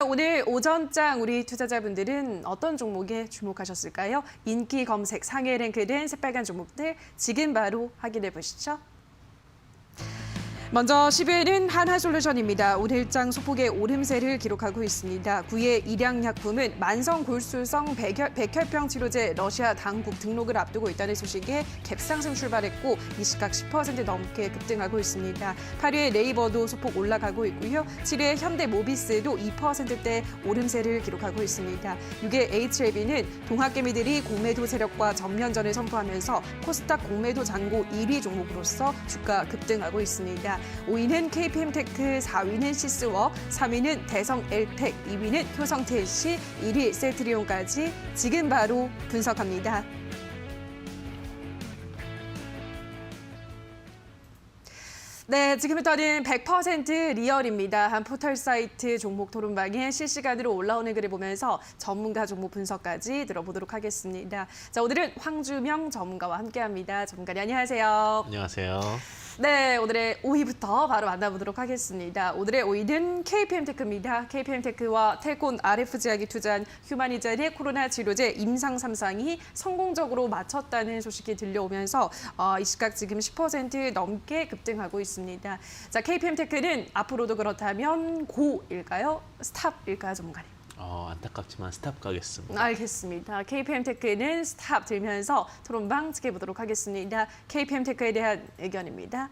오늘 오전장 우리 투자자분들은 어떤 종목에 주목하셨을까요? 인기 검색 상위에 랭크된 새빨간 종목들 지금 바로 확인해 보시죠. 먼저 10위에는 한화솔루션입니다. 오늘장 소폭의 오름세를 기록하고 있습니다. 9위의 일양약품은 만성골수성 백혈병 치료제 러시아 당국 등록을 앞두고 있다는 소식에 갭상승 출발했고 이 시각 10% 넘게 급등하고 있습니다. 8위의 네이버도 소폭 올라가고 있고요. 7위의 현대모비스도 2%대 오름세를 기록하고 있습니다. 6위의 HLB는 동학개미들이 공매도 세력과 전면전을 선포하면서 코스닥 공매도 잔고 1위 종목으로서 주가 급등하고 있습니다. 5위는 KPM테크, 4위는 시스워, 3위는 대성엘텍, 2위는 효성TLC, 1위 셀트리온까지 지금 바로 분석합니다. 네, 지금부터는 100% 리얼입니다. 한 포털 사이트 종목 토론방에 실시간으로 올라오는 글을 보면서 전문가 종목 분석까지 들어보도록 하겠습니다. 자, 오늘은 황주명 전문가와 함께합니다. 전문가님 안녕하세요. 안녕하세요. 네, 오늘의 5위부터 바로 만나보도록 하겠습니다. 오늘의 5위는 KPM테크입니다. KPM테크와 텔콘 RF제약이 투자한 휴마니젤의 코로나 치료제 임상 3상이 성공적으로 마쳤다는 소식이 들려오면서 이 시각 지금 10% 넘게 급등하고 있습니다. 자, KPM테크는 앞으로도 그렇다면 고일까요? 스탑일까요, 전문가님? 안타깝지만 스탑 가겠습니다. 알겠습니다. KPM테크는 스탑 들면서 토론방 지켜보도록 하겠습니다. KPM테크에 대한 의견입니다.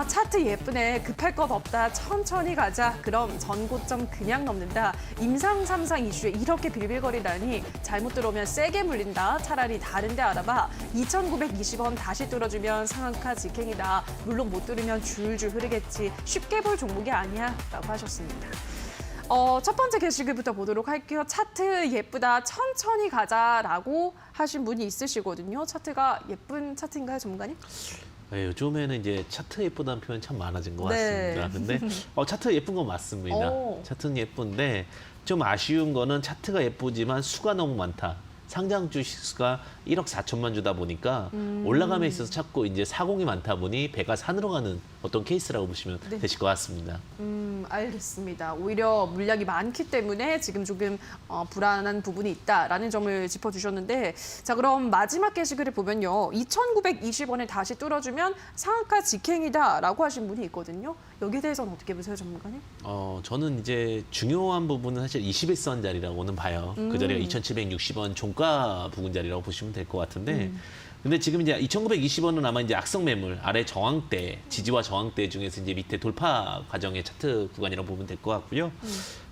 차트 예쁘네. 급할 것 없다. 천천히 가자. 그럼 전고점 그냥 넘는다. 임상 3상 이슈에 이렇게 빌빌거리다니 잘못 들어오면 세게 물린다. 차라리 다른 데 알아봐. 2,920원 다시 뚫어주면 상한가 직행이다. 물론 못 뚫으면 줄줄 흐르겠지. 쉽게 볼 종목이 아니야. 라고 하셨습니다. 첫 번째 게시글부터 보도록 할게요. 차트 예쁘다, 천천히 가자라고 하신 분이 있으시거든요. 차트가 예쁜 차트인가요, 전문가님? 네, 요즘에는 이제 차트 예쁘다는 표현 참 많아진 것 네. 같습니다. 근데 차트 예쁜 건 맞습니다. 차트는 예쁜데 좀 아쉬운 거는 차트가 예쁘지만 수가 너무 많다. 상장 주식수가 1억 4천만 주다 보니까 올라감에 있어서 자꾸 이제 사공이 많다 보니 배가 산으로 가는 어떤 케이스라고 보시면 되실 것 같습니다. 알겠습니다. 오히려 물량이 많기 때문에 지금 조금 불안한 부분이 있다라는 점을 짚어주셨는데 자 그럼 마지막 게시글을 보면요. 2,920원을 다시 뚫어주면 상한가 직행이다라고 하신 분이 있거든요. 여기에 대해서는 어떻게 보세요, 전문가님? 저는 이제 중요한 부분은 사실 21선 자리라고는 봐요. 그 자리가 2,760원 종가 부근 자리라고 보시면 될 것 같은데 근데 지금 이제 2,920원은 아마 이제 악성 매물 아래 저항대, 지지와 저항대 중에서 이제 밑에 돌파 과정의 차트 구간이라고 보면 될 것 같고요.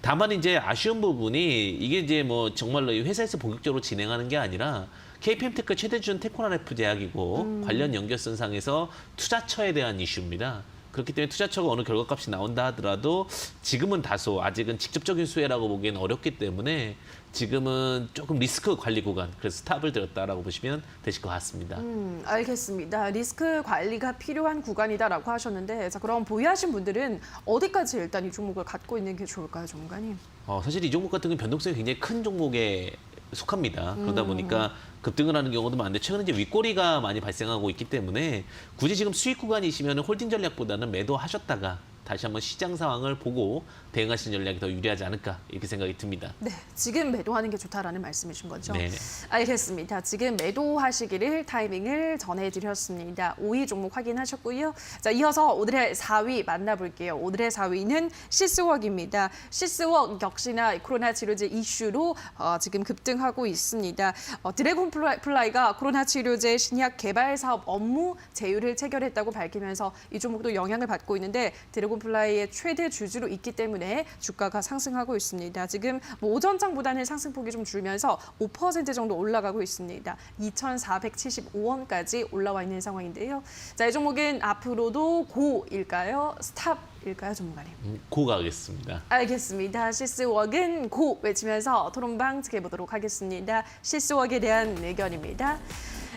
다만 이제 아쉬운 부분이 이게 이제 뭐 정말로 회사에서 본격적으로 진행하는 게 아니라 KPM테크 최대 주주는 테콘RF 제약이고 관련 연결선상에서 투자처에 대한 이슈입니다. 그렇기 때문에 투자처가 어느 결과값이 나온다 하더라도 지금은 다소 아직은 직접적인 수혜라고 보기에는 어렵기 때문에 지금은 조금 리스크 관리 구간, 그래서 스탑을 들었다라고 보시면 되실 것 같습니다. 알겠습니다. 리스크 관리가 필요한 구간이다라고 하셨는데 자 그럼 보유하신 분들은 어디까지 일단 이 종목을 갖고 있는 게 좋을까요, 전문가님? 사실 이 종목 같은 경우는 변동성이 굉장히 큰 종목에 속합니다. 그러다 보니까 급등을 하는 경우도 많은데 최근에 이제 윗꼬리가 많이 발생하고 있기 때문에 굳이 지금 수익 구간이시면 홀딩 전략보다는 매도하셨다가 다시 한번 시장 상황을 보고 대응하시는 전략이 더 유리하지 않을까 이렇게 생각이 듭니다. 네, 지금 매도하는 게 좋다라는 말씀이신 거죠? 네. 알겠습니다. 지금 매도하시기를 타이밍을 전해드렸습니다. 5위 종목 확인하셨고요. 자, 이어서 오늘의 4위 만나볼게요. 오늘의 4위는 시스웍입니다. 시스웍 역시나 코로나 치료제 이슈로 지금 급등하고 있습니다. 드래곤플라이가 코로나 치료제 신약 개발 사업 업무 제휴를 체결했다고 밝히면서 이 종목도 영향을 받고 있는데 드래곤플라이의 최대 주주로 있기 때문에 주가가 상승하고 있습니다. 지금 오전장보다는 상승폭이 좀 줄면서 5% 정도 올라가고 있습니다. 2,475원까지 올라와 있는 상황인데요. 자, 이 종목은 앞으로도 고일까요? 스탑일까요, 전문가님? 고 가겠습니다. 알겠습니다. 시스웍은 고 외치면서 토론방 지켜보도록 하겠습니다. 시스웍에 대한 의견입니다.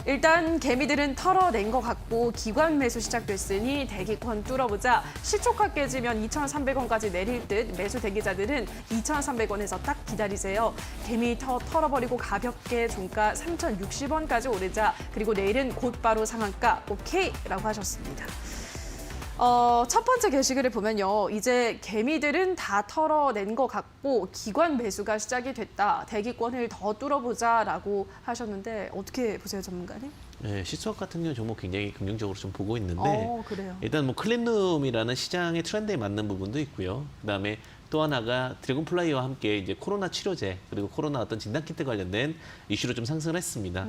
일단 개미들은 털어낸 것 같고 기관 매수 시작됐으니 대기권 뚫어보자. 시초가 깨지면 2,300원까지 내릴 듯 매수 대기자들은 2,300원에서 딱 기다리세요. 개미 털어버리고 가볍게 종가 3,060원까지 오르자. 그리고 내일은 곧바로 상한가 오케이라고 하셨습니다. 첫 번째 게시글을 보면요. 이제 개미들은 다 털어낸 것 같고 기관 매수가 시작이 됐다. 대기권을 더 뚫어보자라고 하셨는데 어떻게 보세요, 전문가님? 네, 시스워크 같은 경우 종목 굉장히 긍정적으로 좀 보고 있는데 그래요. 일단 뭐 클린룸이라는 시장의 트렌드에 맞는 부분도 있고요. 그다음에 또 하나가 드래곤플라이와 함께 이제 코로나 치료제 그리고 코로나 어떤 진단키트 관련된 이슈로 좀 상승을 했습니다.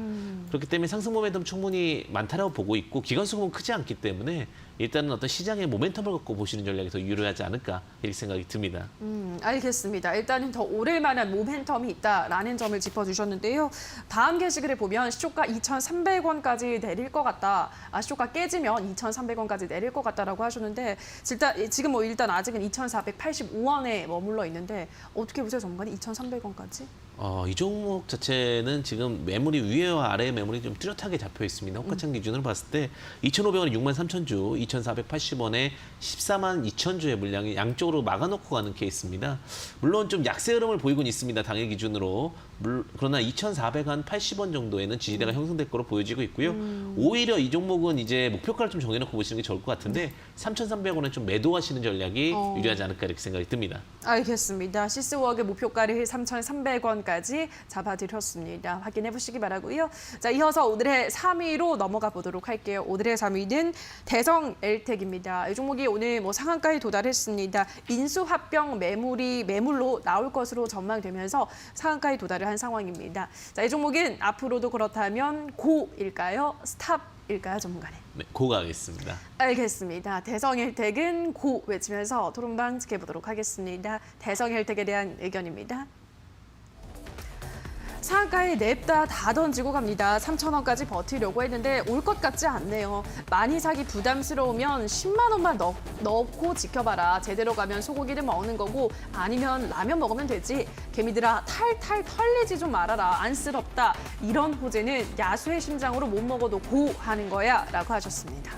그렇기 때문에 상승 모멘텀 충분히 많다라고 보고 있고 기관 수급은 크지 않기 때문에 일단은 어떤 시장의 모멘텀을 갖고 보시는 전략이 더 유리하지 않을까 이렇게 생각이 듭니다. 알겠습니다. 일단은 더 오를 만한 모멘텀이 있다라는 점을 짚어주셨는데요. 다음 게시글에 보면 시초가 2,300원까지 내릴 것 같다. 시초가 깨지면 2,300원까지 내릴 것 같다라고 하셨는데 지금 뭐 일단 아직은 2,485원에 머물러 있는데 어떻게 보세요, 전문가님? 2,300원까지? 이 종목 자체는 지금 매물이 위에와 아래의 매물이 좀 뚜렷하게 잡혀 있습니다. 호가창 기준으로 봤을 때 2,500원에 63,000주, 2,480원에 142,000주의 물량이 양쪽으로 막아놓고 가는 케이스입니다. 물론 좀 약세 흐름을 보이곤 있습니다. 당일 기준으로. 그러나 2,480원 정도에는 지지대가 형성될 거로 보여지고 있고요. 오히려 이 종목은 이제 목표가를 좀 정해놓고 보시는 게 좋을 것 같은데 3,300원에 좀 매도하시는 전략이 유리하지 않을까 이렇게 생각이 듭니다. 알겠습니다. 시스워크의 목표가를 3,300원까지 잡아드렸습니다. 확인해 보시기 바라고요. 자, 이어서 오늘의 3위로 넘어가 보도록 할게요. 오늘의 3위는 대성 엘텍입니다. 이 종목이 오늘 뭐 상한가에 도달했습니다. 인수합병 매물로 나올 것으로 전망되면서 상한가에 도달을 한 상황입니다. 자, 이 종목은 앞으로도 그렇다면 고일까요? 스탑일까요, 전문가님? 네, 고가하겠습니다. 알겠습니다. 대성헬텍은 고 외치면서 토론방 지켜보도록 하겠습니다. 대성헬텍에 대한 의견입니다. 상한가에 냅다 다 던지고 갑니다. 3,000원까지 버티려고 했는데 올 것 같지 않네요. 많이 사기 부담스러우면 10만 원만 넣고 지켜봐라. 제대로 가면 소고기를 먹는 거고 아니면 라면 먹으면 되지. 개미들아 탈탈 털리지 좀 말아라. 안쓰럽다. 이런 호재는 야수의 심장으로 못 먹어도 고 하는 거야 라고 하셨습니다.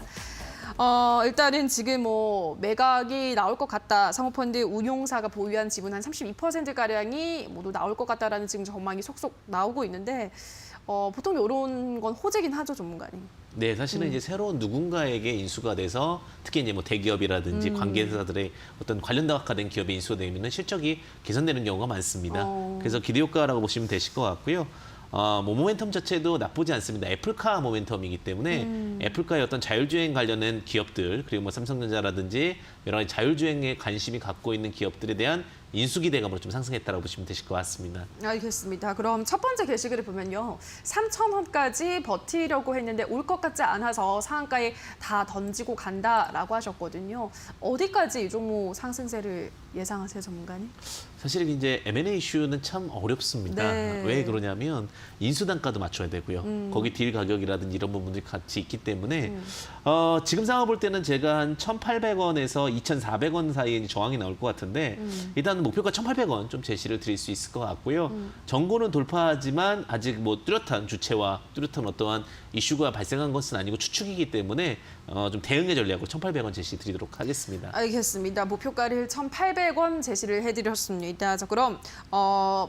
일단은 지금 뭐 매각이 나올 것 같다. 사모펀드 운용사가 보유한 지분 한 32%가량이 모두 나올 것 같다라는 지금 전망이 속속 나오고 있는데 보통 이런 건 호재긴 하죠, 전문가님. 네, 사실은 이제 새로운 누군가에게 인수가 돼서 특히 이제 뭐 대기업이라든지 관계사들의 어떤 관련다각화된 기업에 인수가 되면 실적이 개선되는 경우가 많습니다. 그래서 기대효과라고 보시면 되실 것 같고요. 뭐 모멘텀 자체도 나쁘지 않습니다. 애플카 모멘텀이기 때문에 애플카의 어떤 자율주행 관련된 기업들 그리고 뭐 삼성전자라든지 여러 가지 자율주행에 관심이 갖고 있는 기업들에 대한 인수 기대감으로 좀 상승했다고 보시면 되실 것 같습니다. 알겠습니다. 그럼 첫 번째 게시글을 보면요. 3,000원까지 버티려고 했는데 올 것 같지 않아서 상한가에 다 던지고 간다라고 하셨거든요. 어디까지 이 종목 상승세를 예상하세요, 전문가님? 사실 이제 M&A 이슈는 참 어렵습니다. 네. 왜 그러냐면 인수 단가도 맞춰야 되고요. 거기 딜 가격이라든지 이런 부분들이 같이 있기 때문에 지금 상황 볼 때는 제가 한 1,800원에서 2,400원 사이에 이제 저항이 나올 것 같은데 일단 목표가 1,800원 좀 제시를 드릴 수 있을 것 같고요. 전고는 돌파하지만 아직 뭐 뚜렷한 주체와 뚜렷한 어떠한 이슈가 발생한 것은 아니고 추측이기 때문에 좀 대응의 전략으로 1,800원 제시 드리도록 하겠습니다. 알겠습니다. 목표가를 1,800원 제시를 해드렸습니다. 자, 그럼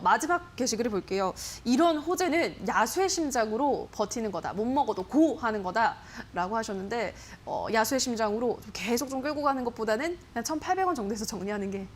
마지막 게시글을 볼게요. 이런 호재는 야수의 심장으로 버티는 거다. 못 먹어도 고 하는 거다라고 하셨는데 야수의 심장으로 계속 좀 끌고 가는 것보다는 그냥 1,800원 정도에서 정리하는 게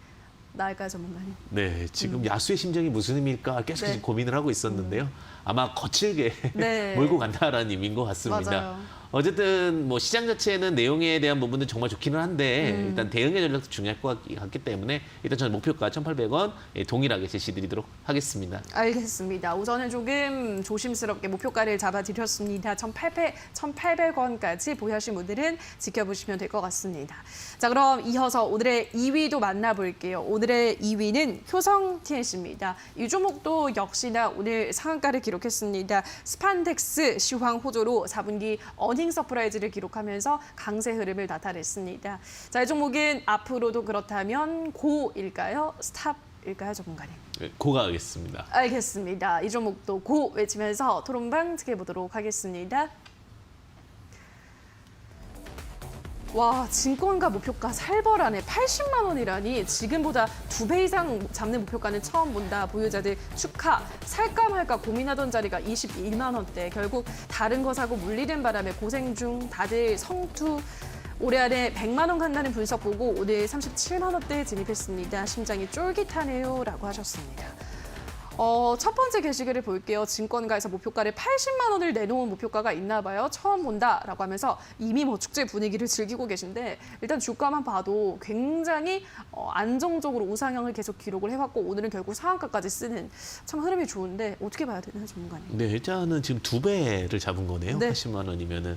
나을까요, 전문가님? 네, 지금 야수의 심정이 무슨 의미일까 계속 네. 고민을 하고 있었는데요. 아마 거칠게 네. 몰고 간다라는 의미인 것 같습니다. 맞아요. 어쨌든 뭐 시장 자체는 내용에 대한 부분은 정말 좋기는 한데 일단 대응의 전략도 중요할 것 같기 때문에 일단 저는 목표가 1,800원 동일하게 제시드리도록 하겠습니다. 알겠습니다. 우선은 조금 조심스럽게 목표가를 잡아드렸습니다. 1,800원까지 보유하신 분들은 지켜보시면 될 것 같습니다. 자, 그럼 이어서 오늘의 2위도 만나볼게요. 오늘의 2위는 효성 TNC입니다. 이 종목도 역시나 오늘 상한가를 기록했습니다. 스판덱스 시황 호조로 4분기 어닝 서프라이즈를 기록하면서 강세 흐름을 나타냈습니다. 자, 이 종목은 앞으로도 그렇다면 고일까요? 스탑일까요, 전문가님? 네, 고가하겠습니다. 알겠습니다. 이 종목도 고 외치면서 토론방 지켜보도록 하겠습니다. 와, 증권가 목표가 살벌하네. 80만 원이라니 지금보다 2배 이상 잡는 목표가는 처음 본다. 보유자들 축하. 살까 말까 고민하던 자리가 21만 원대. 결국 다른 거 사고 물리는 바람에 고생 중 다들 성투. 올해 안에 100만 원 간다는 분석 보고 오늘 37만 원대에 진입했습니다. 심장이 쫄깃하네요 라고 하셨습니다. 첫 번째 게시글을 볼게요. 증권가에서 목표가를 80만 원을 내놓은 목표가가 있나 봐요. 처음 본다라고 하면서 이미 뭐 축제 분위기를 즐기고 계신데 일단 주가만 봐도 굉장히 안정적으로 우상향을 계속 기록을 해왔고 오늘은 결국 상한가까지 쓰는 참 흐름이 좋은데 어떻게 봐야 되나요, 전문가님? 네, 일단은 지금 2배를 잡은 거네요. 네. 80만 원이면은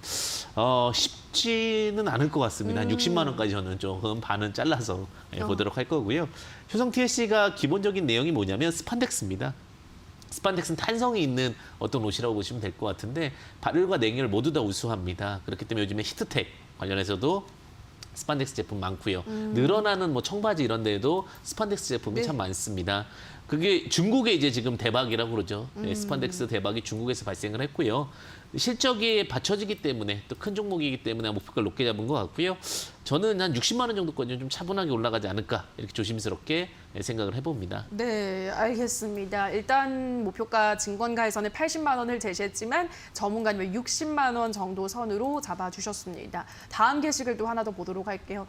쉽지는 않을 것 같습니다. 한 60만 원까지 저는 조금 반은 잘라서 보도록 할 거고요. 효성 TLC가 기본적인 내용이 뭐냐면 스판덱스입니다. 스판덱스는 탄성이 있는 어떤 옷이라고 보시면 될 것 같은데 발열과 냉열 모두 다 우수합니다. 그렇기 때문에 요즘에 히트텍 관련해서도 스판덱스 제품 많고요. 늘어나는 뭐 청바지 이런 데에도 스판덱스 제품이 네. 참 많습니다. 그게 중국에 이제 지금 대박이라고 그러죠. 스판덱스 대박이 중국에서 발생을 했고요. 실적이 받쳐지기 때문에 또 큰 종목이기 때문에 목표가를 높게 잡은 것 같고요. 저는 한 60만 원 정도까지는 좀 차분하게 올라가지 않을까 이렇게 조심스럽게 생각을 해봅니다. 네, 알겠습니다. 일단 목표가 증권가에서는 80만 원을 제시했지만 전문가님은 60만 원 정도 선으로 잡아주셨습니다. 다음 게시글도 하나 더 보도록 할게요.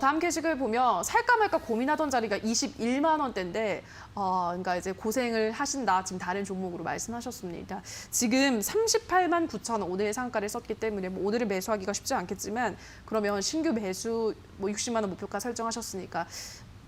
다음 게시글 보면 살까 말까 고민하던 자리가 21만 원대인데 그러니까 이제 고생을 하신다. 지금 다른 종목으로 말씀하셨습니다. 지금 38만 9천 원 오늘 상가를 썼기 때문에 뭐 오늘은 매수하기가 쉽지 않겠지만 그러면 신규 매수 뭐 60만 원 목표가 설정하셨으니까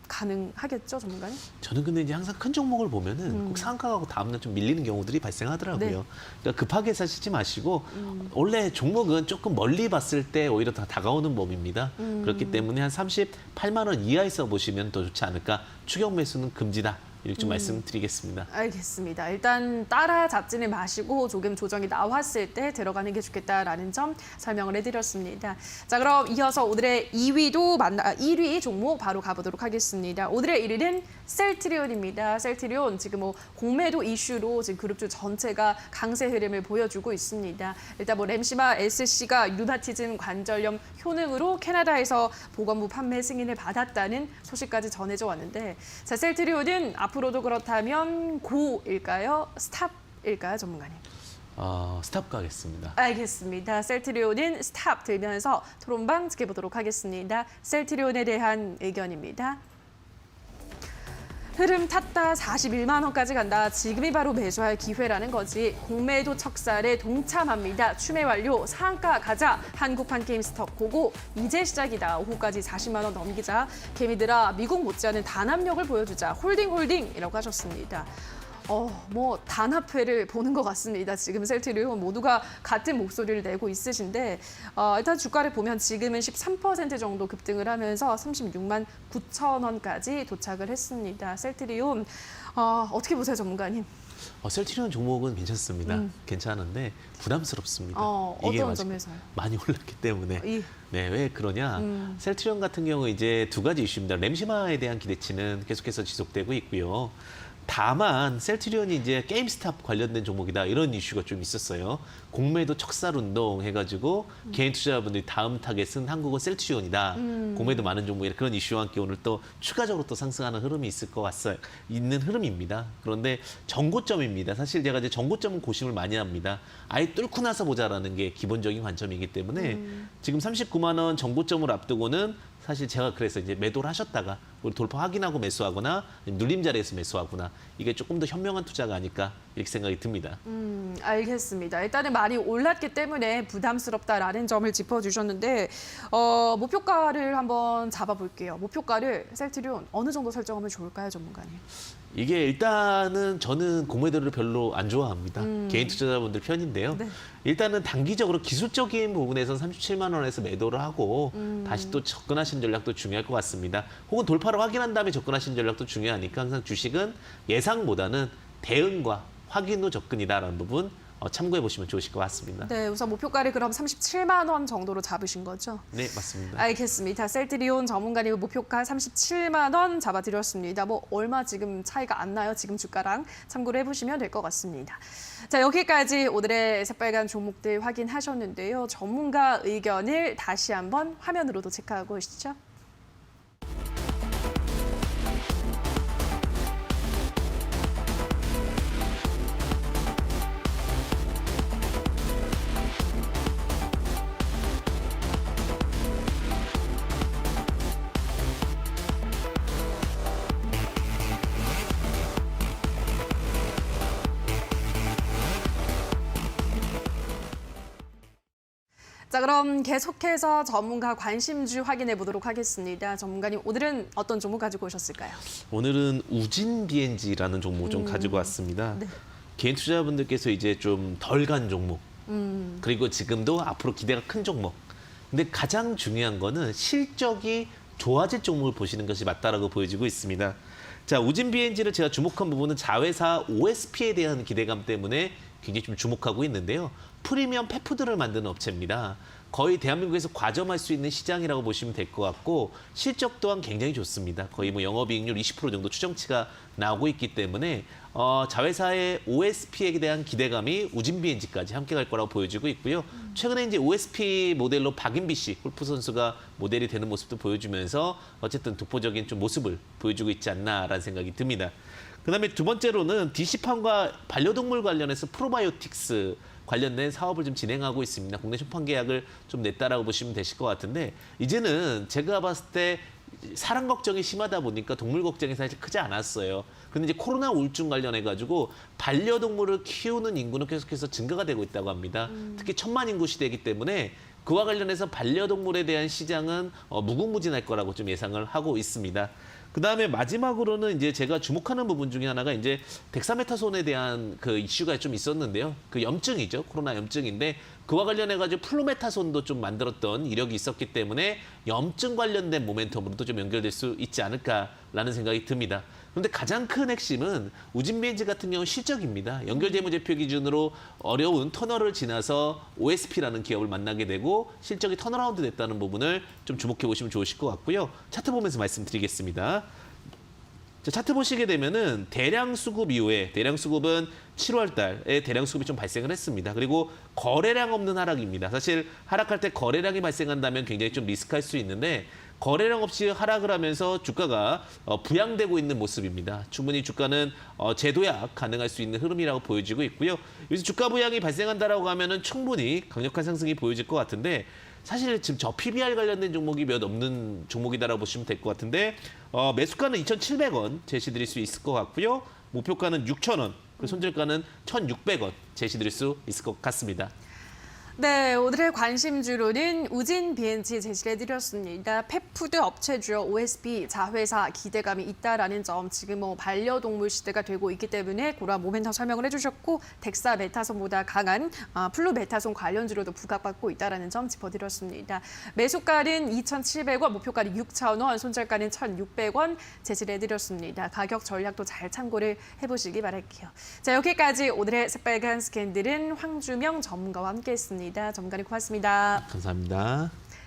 가능하겠죠, 전문가님? 저는 근데 이제 항상 큰 종목을 보면은 꼭 상한가하고 다음날 좀 밀리는 경우들이 발생하더라고요. 네. 그러니까 급하게 사시지 마시고 원래 종목은 조금 멀리 봤을 때 오히려 더 다가오는 법입니다. 그렇기 때문에 한 38만 원 이하에서 보시면 더 좋지 않을까. 추격 매수는 금지다. 이렇게 좀 말씀드리겠습니다. 알겠습니다. 일단 따라잡지는 마시고 조금 조정이 나왔을 때 들어가는 게 좋겠다라는 점 설명을 해드렸습니다. 자, 그럼 이어서 오늘의 1위 종목 바로 가보도록 하겠습니다. 오늘의 1위는 셀트리온입니다. 셀트리온 지금 뭐 공매도 이슈로 지금 그룹주 전체가 강세 흐름을 보여주고 있습니다. 일단 뭐 램시마 SC가 류마티즘 관절염 효능으로 캐나다에서 보건부 판매 승인을 받았다는 소식까지 전해져 왔는데 자, 셀트리온은 앞으로도 그렇다면 고일까요? 스탑일까요, 전문가님? 스탑 가겠습니다. 알겠습니다. 셀트리온은 스탑 들면서 토론방 지켜보도록 하겠습니다. 셀트리온에 대한 의견입니다. 흐름 탔다 41만 원까지 간다. 지금이 바로 매수할 기회라는 거지. 공매도 척살에 동참합니다. 추매 완료. 상한가 가자. 한국판 게임스톱 고고. 이제 시작이다. 오후까지 40만 원 넘기자. 개미들아 미국 못지않은 단합력을 보여주자. 홀딩이라고 하셨습니다. 뭐 단합회를 보는 것 같습니다. 지금 셀트리온 모두가 같은 목소리를 내고 있으신데 일단 주가를 보면 지금은 13% 정도 급등을 하면서 36만 9천 원까지 도착을 했습니다. 셀트리온 어떻게 보세요, 전문가님? 셀트리온 종목은 괜찮습니다. 괜찮은데 부담스럽습니다. 이게 어떤 점에서요? 많이 올랐기 때문에. 네, 왜 그러냐? 셀트리온 같은 경우 이제 두 가지 이슈입니다. 램시마에 대한 기대치는 계속해서 지속되고 있고요. 다만 셀트리온이 이제 게임스탑 관련된 종목이다 이런 이슈가 좀 있었어요. 공매도 척살 운동 해가지고 개인 투자자분들이 다음 타겟은 한국은 셀트리온이다. 공매도 많은 종목이다 그런 이슈와 함께 오늘 또 추가적으로 또 상승하는 흐름이 있을 것 같아요. 있는 흐름입니다. 그런데 정고점입니다. 사실 제가 이제 정고점은 고심을 많이 합니다. 아예 뚫고 나서 보자라는 게 기본적인 관점이기 때문에 지금 39만 원 정고점을 앞두고는 사실 제가 그래서 이제 매도를 하셨다가 우리 돌파 확인하고 매수하거나 눌림 자리에서 매수하거나 이게 조금 더 현명한 투자가 아닐까 이렇게 생각이 듭니다. 알겠습니다. 일단은 많이 올랐기 때문에 부담스럽다라는 점을 짚어주셨는데 목표가를 한번 잡아볼게요. 목표가를 셀트리온 어느 정도 설정하면 좋을까요, 전문가님? 이게 일단은 저는 공매도를 별로 안 좋아합니다. 개인 투자자분들 편인데요. 네. 일단은 단기적으로 기술적인 부분에서 37만 원에서 매도를 하고 다시 또 접근하시는 전략도 중요할 것 같습니다. 혹은 돌파를 확인한 다음에 접근하시는 전략도 중요하니까 항상 주식은 예상보다는 대응과 확인 후 접근이다라는 부분 참고해 보시면 좋으실 것 같습니다. 네, 우선 목표가를 그럼 37만 원 정도로 잡으신 거죠? 네, 맞습니다. 알겠습니다. 셀트리온 전문가님 목표가 37만 원 잡아드렸습니다. 뭐 얼마 지금 차이가 안 나요? 지금 주가랑 참고를 해보시면 될 것 같습니다. 자, 여기까지 오늘의 새빨간 종목들 확인하셨는데요. 전문가 의견을 다시 한번 화면으로도 체크하고 오시죠. 자, 그럼 계속해서 전문가 관심주 확인해 보도록 하겠습니다. 전문가님, 오늘은 어떤 종목 가지고 오셨을까요? 오늘은 우진 BNG라는 종목 좀 가지고 왔습니다. 네. 개인 투자자분들께서 이제 좀 덜 간 종목, 그리고 지금도 앞으로 기대가 큰 종목. 근데 가장 중요한 거는 실적이 좋아질 종목을 보시는 것이 맞다라고 보여지고 있습니다. 자, 우진 BNG를 제가 주목한 부분은 자회사 OSP에 대한 기대감 때문에 굉장히 좀 주목하고 있는데요. 프리미엄 펫푸드를 만드는 업체입니다. 거의 대한민국에서 과점할 수 있는 시장이라고 보시면 될 것 같고 실적 또한 굉장히 좋습니다. 거의 뭐 영업이익률 20% 정도 추정치가 나오고 있기 때문에 자회사의 OSP에 대한 기대감이 우진 BNG까지 함께 갈 거라고 보여지고 있고요. 최근에 이제 OSP 모델로 박인비 씨 골프 선수가 모델이 되는 모습도 보여주면서 어쨌든 독보적인 좀 모습을 보여주고 있지 않나라는 생각이 듭니다. 그다음에 두 번째로는 DC팜과 반려동물 관련해서 프로바이오틱스 관련된 사업을 좀 진행하고 있습니다. 국내 출판 계약을 좀 냈다라고 보시면 되실 것 같은데 이제는 제가 봤을 때 사람 걱정이 심하다 보니까 동물 걱정이 사실 크지 않았어요. 근데 이제 코로나 우울증 관련해 가지고 반려동물을 키우는 인구는 계속해서 증가가 되고 있다고 합니다. 특히 천만 인구 시대이기 때문에 그와 관련해서 반려동물에 대한 시장은 무궁무진할 거라고 좀 예상을 하고 있습니다. 그다음에 마지막으로는 이제 제가 주목하는 부분 중에 하나가 이제 덱사메타손에 대한 그 이슈가 좀 있었는데요. 그 염증이죠. 코로나 염증인데 그와 관련해 가지고 플루메타손도 좀 만들었던 이력이 있었기 때문에 염증 관련된 모멘텀으로도 좀 연결될 수 있지 않을까라는 생각이 듭니다. 그런데 가장 큰 핵심은 우진 BNG 같은 경우 실적입니다. 연결재무제표 기준으로 어려운 터널을 지나서 OSP라는 기업을 만나게 되고 실적이 턴어라운드 됐다는 부분을 좀 주목해 보시면 좋으실 것 같고요. 차트 보면서 말씀드리겠습니다. 자, 차트 보시게 되면은 대량 수급 이후에 대량 수급은 7월 달에 대량 수급이 좀 발생을 했습니다. 그리고 거래량 없는 하락입니다. 사실 하락할 때 거래량이 발생한다면 굉장히 좀 리스크할 수 있는데 거래량 없이 하락을 하면서 주가가 부양되고 있는 모습입니다. 충분히 주가는 재도약 가능할 수 있는 흐름이라고 보여지고 있고요. 여기서 주가 부양이 발생한다라고 하면은 충분히 강력한 상승이 보여질 것 같은데 사실 지금 저 PBR 관련된 종목이 몇 없는 종목이다라고 보시면 될 것 같은데 매수가는 2,700원 제시드릴 수 있을 것 같고요. 목표가는 6,000원, 그리고 손절가는 1,600원 제시드릴 수 있을 것 같습니다. 네, 오늘의 관심주로는 우진 BNG 제시를 해드렸습니다. 펫푸드 업체주요 OSP 자회사 기대감이 있다라는 점, 지금 반려동물 시대가 되고 있기 때문에 그런 모멘텀 설명을 해주셨고 덱사메타손보다 강한 플루메타손 관련주로도 부각받고 있다라는 점 짚어드렸습니다. 매수가는 2,700원, 목표가는 6,000원, 손절가는 1,600원 제시를 해드렸습니다. 가격 전략도 잘 참고를 해보시기 바랄게요. 자, 여기까지 오늘의 새빨간 스캔들은 황주명 전문가와 함께했습니다. 전문가님 고맙습니다. 감사합니다.